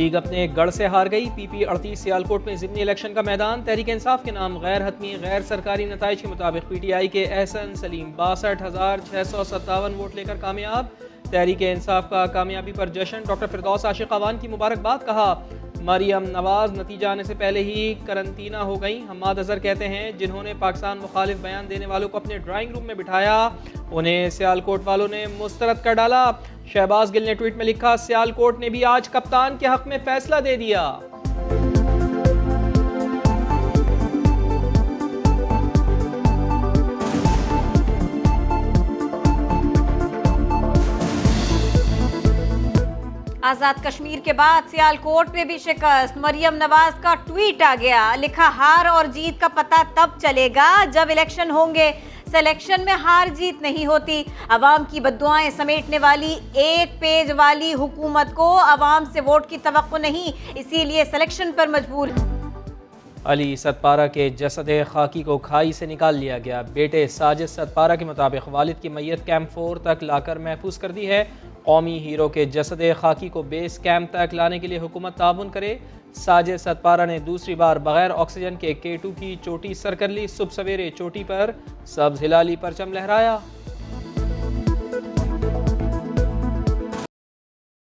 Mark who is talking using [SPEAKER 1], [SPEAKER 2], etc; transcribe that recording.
[SPEAKER 1] League अपने गढ़ से हार गई। PP 38 सियालकोट में ज़िमनी इलेक्शन का मैदान। तहरीक इंसाफ के नाम गैर हतमी गैर सरकारी नताइज के मुताबिक PTI के एहसन सलीम 62,657 वोट लेकर कामयाब। तहरीक इंसाफ का कामयाबी पर जश्न। डॉक्टर फिरदौस आशिक अवान की मुबारकबाद। कहा मरियम नवाज नतीजा आने से पहले ही करंतना हो गई। हम्माद अजहर कहते हैं जिन्होंने पाकिस्तान मुखालिफ बयान देने वालों को अपने ड्राइंग रूम में बिठाया उन्हें सियालकोट वालों ने मुस्तरद कर डाला। शहबाज गिल ने ट्वीट में लिखा सियालकोट ने भी आज कप्तान के हक में फैसला दे दिया।
[SPEAKER 2] आजाद कश्मीर के बाद सियालकोट में भी शिकस्त। मरियम नवाज का ट्वीट आ गया, लिखा हार और जीत का पता तब चलेगा जब इलेक्शन होंगे। सिलेक्शन में हार जीत नहीं होती। अवाम की बद्दुआएं समेटने वाली एक पेज वाली हुकूमत को अवाम से वोट की तवक्को नहीं, इसीलिए सिलेक्शन पर मजबूर।
[SPEAKER 1] अली सतपारा के जसद खाकी को खाई से निकाल लिया गया। बेटे साजिद सतपारा के मुताबिक वालिद की मैयत कैंप 4 तक लाकर महफूज कर दी है। कौमी हीरो के जसद खाकी को बेस कैंप तक लाने के लिए हुकूमत ताउन करे। साजिद सतपारा ने दूसरी बार बगैर ऑक्सीजन के K2 की चोटी सर कर ली। सुबह सवेरे चोटी पर सब्ज हिलाली परचम लहराया।